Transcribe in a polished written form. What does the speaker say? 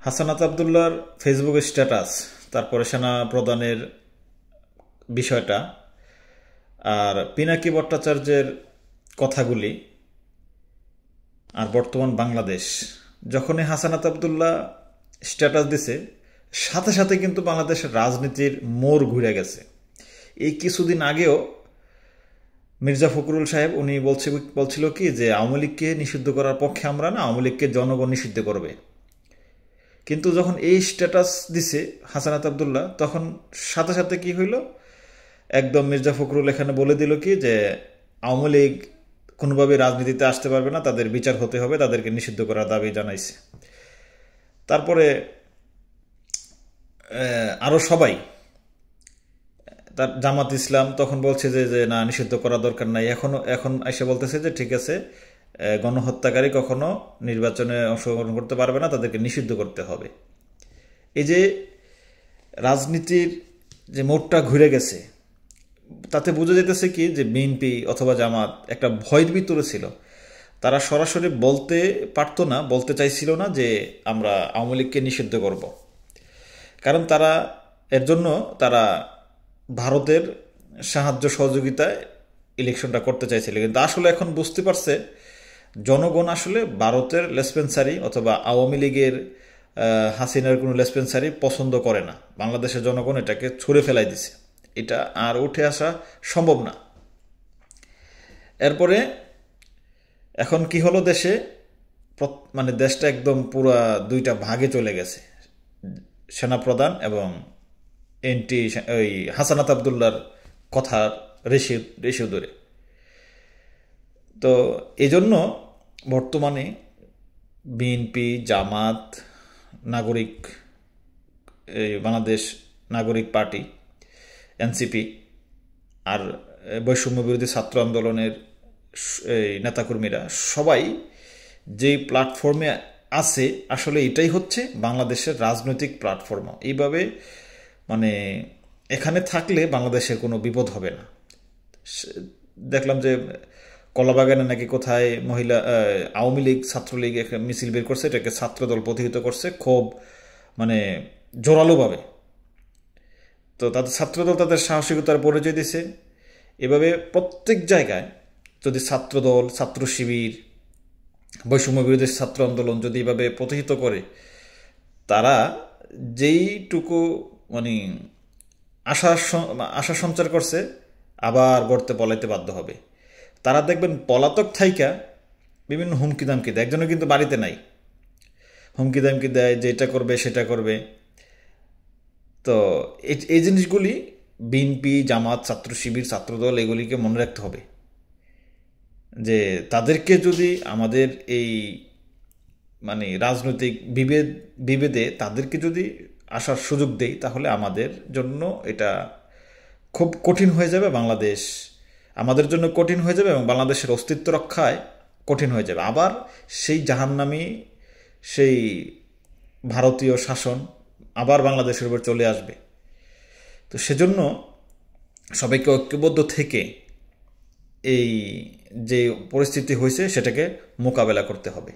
হাসানাত আবদুল্লাহর Facebook status, তারপরে সেনা প্রদানের বিষয়টা, আর পিনাকি ভট্টাচার্যের কথাগুলি, আর বর্তমান বাংলাদেশ, যখনই হাসানাত আবদুল্লাহ স্ট্যাটাস দিছে সাথে সাথে কিন্তু বাংলাদেশের রাজনীতির মোড় ঘুরে গেছে। এই কিছুদিন আগেও মির্জা ফখরুল সাহেব উনি বলছিল কি যে আওয়ামী লীগকে নিষিদ্ধ করার পক্ষে আমরা না, আওয়ামী লীগকে জনগণ নিষিদ্ধ করবে। কিন্তু যখন এই স্ট্যাটাস দিছে হাসানাত আবদুল্লাহ, তখন সাথে সাথে কি হইল, একদম মির্জা ফখরুল এখানে বলে দিল কি যে আওয়ামী লীগ কোনোভাবে রাজনীতিতে আসতে পারবে না, তাদের বিচার হতে হবে, তাদেরকে নিষিদ্ধ করার দাবি জানাইছে। তারপরে আরো সবাই, তার জামাত ইসলাম তখন বলছে যে না, নিষিদ্ধ করা দরকার নাই। এখন এসে বলতেছে যে ঠিক আছে, গণহত্যাকারী কখনো নির্বাচনে অংশগ্রহণ করতে পারবে না, তাদেরকে নিষিদ্ধ করতে হবে। এই যে রাজনীতির যে মোড়টা ঘুরে গেছে, তাতে বোঝা যেতেছে কি যে বিএনপি অথবা জামাত একটা ভয়ের ভিতরে ছিল। তারা সরাসরি বলতে পারতো না, বলতে চাইছিল না যে আমরা আওয়ামী লীগকে নিষিদ্ধ করব, কারণ তারা এর জন্য তারা ভারতের সাহায্য সহযোগিতায় ইলেকশনটা করতে চাইছিল। কিন্তু আসলে এখন বুঝতে পারছে জনগণ আসলে ভারতের লেসপেন্সারি অথবা আওয়ামী লীগের হাসিনার কোনো লেসপেন্সারি পছন্দ করে না। বাংলাদেশের জনগণ এটাকে ছুঁড়ে ফেলাই দিছে, এটা আর উঠে আসা সম্ভব না। এরপরে এখন কি হলো, দেশে মানে দেশটা একদম পুরা দুইটা ভাগে চলে গেছে, সেনাপ্রধান এবং ওই হাসানাত আবদুল্লার কথার রেশিও ধরে। তো এই জন্য বর্তমানে বিএনপি, জামাত, নাগরিক বাংলাদেশ নাগরিক পার্টি এনসিপি আর বৈষম্য বিরোধী ছাত্র আন্দোলনের নেতাকর্মীরা সবাই যেই প্ল্যাটফর্মে আছে, আসলে এটাই হচ্ছে বাংলাদেশের রাজনৈতিক প্ল্যাটফর্ম। এইভাবে মানে এখানে থাকলে বাংলাদেশের কোনো বিপদ হবে না। দেখলাম যে কলাবাগানে নাকি কোথায় মহিলা আওয়ামী লীগ ছাত্রলীগ মিছিল বের করছে, এটাকে ছাত্রদল প্রতিহিত করছে খুব মানে জোরালোভাবে। তো তাদের ছাত্রদল তাদের সাহসিকতার পরিচয় দিছে। এভাবে প্রত্যেক জায়গায় যদি ছাত্রদল, ছাত্র শিবির, বৈষম্য বিরোধী ছাত্র আন্দোলন যদি এভাবে প্রতিহিত করে, তারা যেইটুকু মানে আশা সঞ্চার করছে আবার গড়তে পলাইতে বাধ্য হবে। তারা দেখবেন পলাতক থাইকা বিভিন্ন হুমকি দামকি দেয়, একজনও কিন্তু বাড়িতে নাই, হুমকি দামকি দেয় যে এটা করবে সেটা করবে। তো এই জিনিসগুলি বিএনপি, জামাত, ছাত্র শিবির, ছাত্রদল এগুলিকে মনে রাখতে হবে যে তাদেরকে যদি আমাদের এই মানে রাজনৈতিক বিভেদে তাদেরকে যদি আসার সুযোগ দেই, তাহলে আমাদের জন্য এটা খুব কঠিন হয়ে যাবে। বাংলাদেশ আমাদের জন্য কঠিন হয়ে যাবে এবং বাংলাদেশের অস্তিত্ব রক্ষায় কঠিন হয়ে যাবে। আবার সেই জাহান্নামী সেই ভারতীয় শাসন আবার বাংলাদেশের উপর চলে আসবে। তো সেজন্য সবাইকে ঐক্যবদ্ধ থেকে এই যে পরিস্থিতি হয়েছে সেটাকে মোকাবেলা করতে হবে।